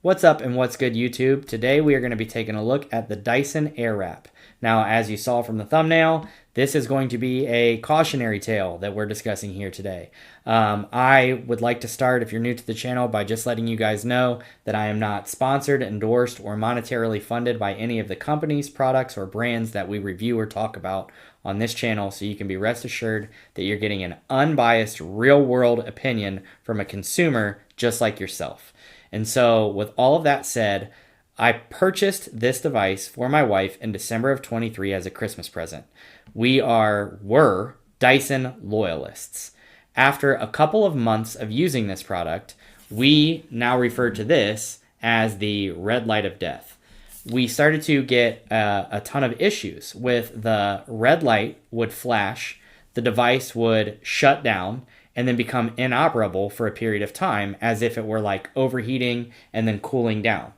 What's up and what's good, YouTube? Today we are going to be taking a look at the Dyson Air Wrap. Now, as you saw from the thumbnail, this is going to be a cautionary tale that we're discussing here today. I would like to start, if you're new to the channel, by just letting you guys know that I am not sponsored, endorsed, or monetarily funded by any of the companies, products, or brands that we review or talk about on this channel, so you can be rest assured that you're getting an unbiased, real-world opinion from a consumer just like yourself. And so with all of that said, I purchased this device for my wife in December of 23 as a Christmas present. Were Dyson loyalists. After a couple of months of using this product, we now refer to this as the red light of death. We started to get a ton of issues with the red light would flash, the device would shut down, and then become inoperable for a period of time as if it were like overheating and then cooling down.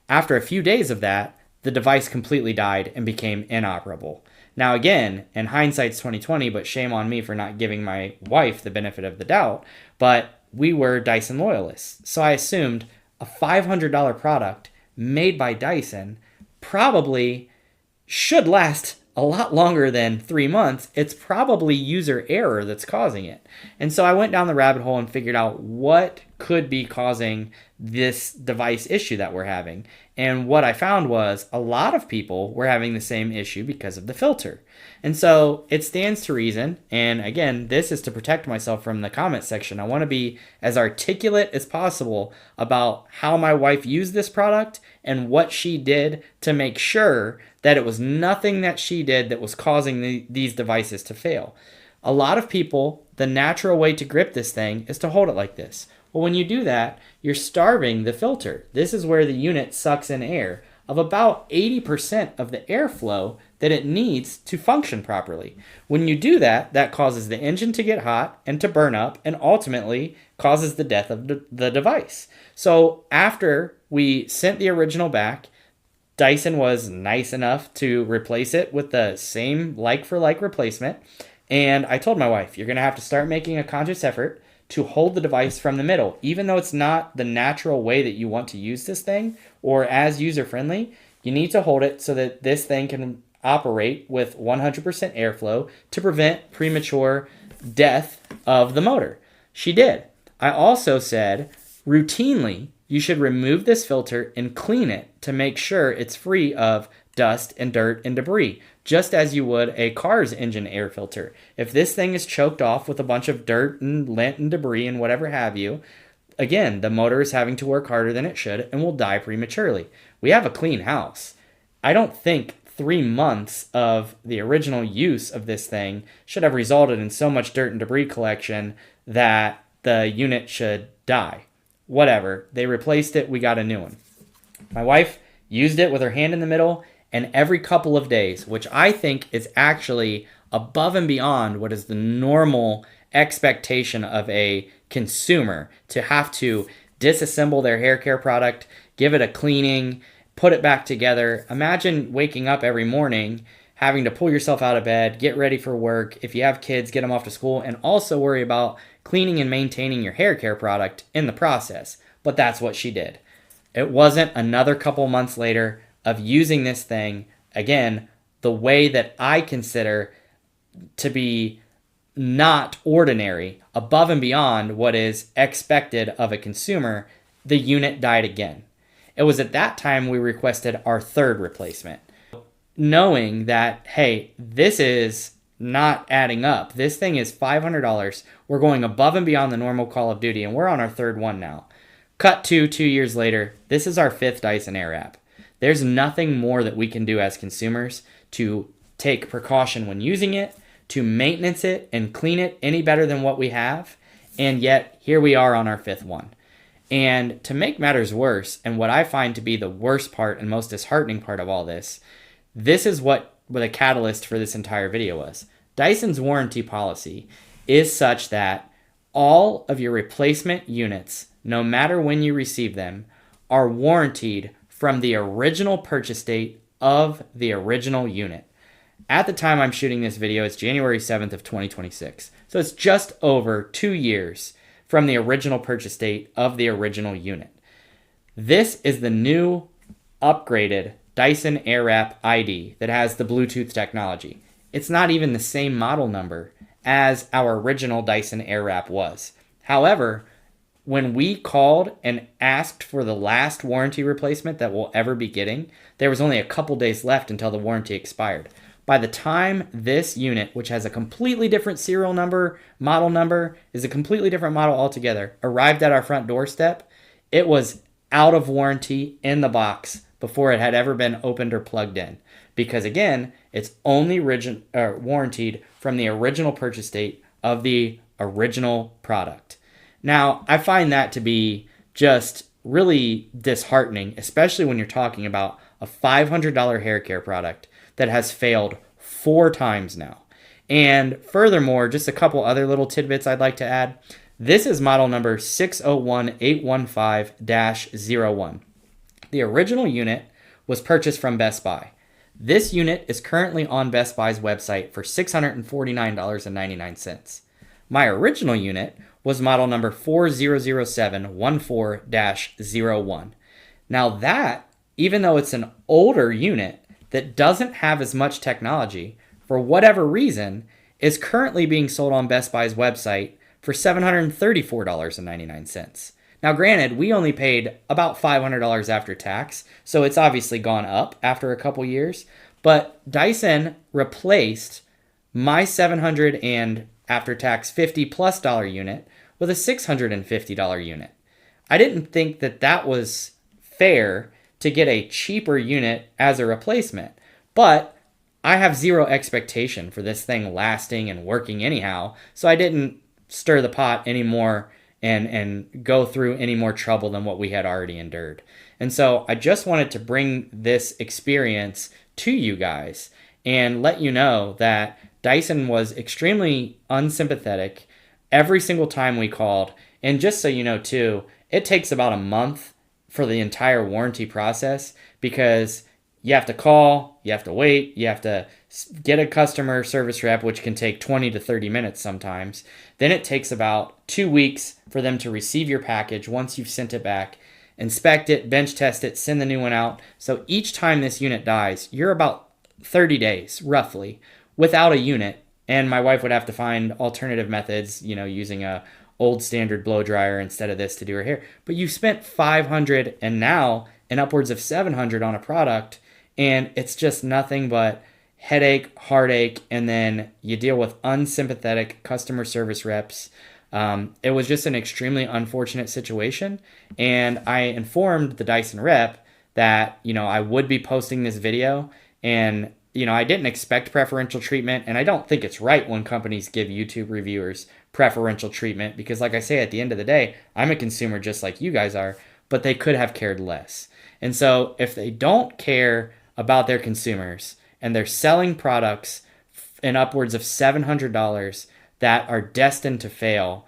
After a few days of that, the device completely died and became inoperable. Now again, in hindsight's 2020, but shame on me for not giving my wife the benefit of the doubt, but we were Dyson loyalists. So I assumed a $500 product made by Dyson probably should last a lot longer than 3 months. It's probably user error that's causing it. And so I went down the rabbit hole and figured out what could be causing this device issue that we're having. And what I found was a lot of people were having the same issue because of the filter. And so it stands to reason, and again, this is to protect myself from the comment section. I want to be as articulate as possible about how my wife used this product and what she did to make sure that it was nothing that she did that was causing these devices to fail. A lot of people, the natural way to grip this thing is to hold it like this. Well, when you do that, you're starving the filter. This is where the unit sucks in air of about 80% of the airflow that it needs to function properly. When you do that, that causes the engine to get hot and to burn up and ultimately causes the death of the device. So after we sent the original back, Dyson was nice enough to replace it with the same like-for-like replacement. And I told my wife, you're going to have to start making a conscious effort to hold the device from the middle. Even though it's not the natural way that you want to use this thing or as user-friendly, you need to hold it so that this thing can operate with 100% airflow to prevent premature death of the motor. She did. I also said, routinely, you should remove this filter and clean it to make sure it's free of dust and dirt and debris, just as you would a car's engine air filter. If this thing is choked off with a bunch of dirt and lint and debris and whatever have you, again, the motor is having to work harder than it should and will die prematurely. We have a clean house. I don't think 3 months of the original use of this thing should have resulted in so much dirt and debris collection that the unit should die. Whatever. They replaced it. We got a new one. My wife used it with her hand in the middle, and every couple of days, which I think is actually above and beyond what is the normal expectation of a consumer, to have to disassemble their hair care product, give it a cleaning, put it back together. Imagine waking up every morning, having to pull yourself out of bed, get ready for work. If you have kids, get them off to school, and also worry about cleaning and maintaining your hair care product in the process. But that's what she did. It wasn't another couple months later of using this thing, again, the way that I consider to be not ordinary, above and beyond what is expected of a consumer, the unit died again. It was at that time we requested our third replacement, knowing that, hey, this is not adding up. This thing is $500. We're going above and beyond the normal Call of Duty, and we're on our third one now. Cut to 2 years later, this is our fifth Dyson Air Wrap. There's nothing more that we can do as consumers to take precaution when using it, to maintenance it and clean it any better than what we have, and yet here we are on our fifth one. And to make matters worse, and what I find to be the worst part and most disheartening part of all this, this is what the catalyst for this entire video was. Dyson's warranty policy is such that all of your replacement units, no matter when you receive them, are warrantied from the original purchase date of the original unit. At the time I'm shooting this video, it's January 7th of 2026. So it's just over 2 years from the original purchase date of the original unit. This is the new upgraded Dyson Air Wrap ID that has the Bluetooth technology. It's not even the same model number as our original Dyson Air Wrap was. However, when we called and asked for the last warranty replacement that we'll ever be getting, there was only a couple days left until the warranty expired. By the time this unit, which has a completely different serial number, model number, is a completely different model altogether, arrived at our front doorstep, it was out of warranty in the box before it had ever been opened or plugged in. Because again, it's only warranted from the original purchase date of the original product. Now, I find that to be just really disheartening, especially when you're talking about a $500 hair care product that has failed 4 times now. And furthermore, just a couple other little tidbits I'd like to add. This is model number 601815-01. The original unit was purchased from Best Buy. This unit is currently on Best Buy's website for $649.99. My original unit was model number 400714-01. Now that, even though it's an older unit that doesn't have as much technology, for whatever reason, is currently being sold on Best Buy's website for $734.99. Now, granted, we only paid about $500 after tax, so it's obviously gone up after a couple years, but Dyson replaced my $700 and after tax $50+ unit with a $650 unit. I didn't think that that was fair to get a cheaper unit as a replacement, but I have zero expectation for this thing lasting and working anyhow, so I didn't stir the pot anymore and go through any more trouble than what we had already endured. And so I just wanted to bring this experience to you guys and let you know that Dyson was extremely unsympathetic every single time we called. And just so you know too, it takes about a month for the entire warranty process because you have to call, you have to wait, you have to get a customer service rep, which can take 20 to 30 minutes sometimes. Then it takes about 2 weeks for them to receive your package once you've sent it back, inspect it, bench test it, send the new one out. So each time this unit dies, you're about 30 days, roughly, without a unit. And my wife would have to find alternative methods, using a old standard blow dryer instead of this to do her hair. But you've spent $500 and now and upwards of $700 on a product, and it's just nothing but headache, heartache, and then you deal with unsympathetic customer service reps. It was just an extremely unfortunate situation, and I informed the Dyson rep that, I would be posting this video, and, I didn't expect preferential treatment, and I don't think it's right when companies give YouTube reviewers preferential treatment because, like I say, at the end of the day, I'm a consumer just like you guys are, but they could have cared less. And so if they don't care about their consumers and they're selling products in upwards of $700 that are destined to fail,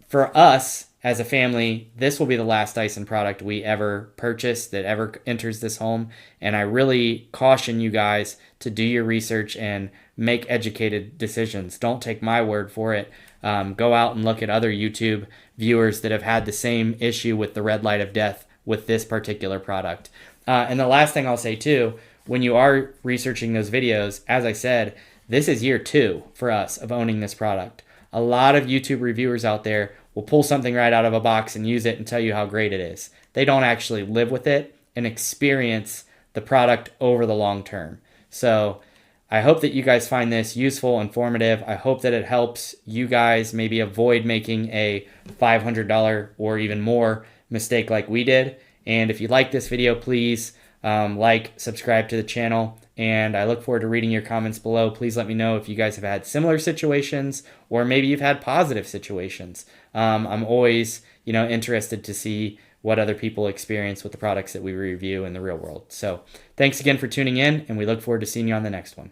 for us as a family, this will be the last Dyson product we ever purchase that ever enters this home. And I really caution you guys to do your research and make educated decisions. Don't take my word for it. Go out and look at other YouTube viewers that have had the same issue with the red light of death with this particular product. And the last thing I'll say too, when you are researching those videos, as I said, this is year 2 for us of owning this product. A lot of YouTube reviewers out there will pull something right out of a box and use it and tell you how great it is. They don't actually live with it and experience the product over the long term. So I hope that you guys find this useful, informative. I hope that it helps you guys maybe avoid making a $500 or even more mistake like we did. And if you like this video, please subscribe to the channel. And I look forward to reading your comments below. Please let me know if you guys have had similar situations or maybe you've had positive situations. I'm always, interested to see what other people experience with the products that we review in the real world. So thanks again for tuning in, and we look forward to seeing you on the next one.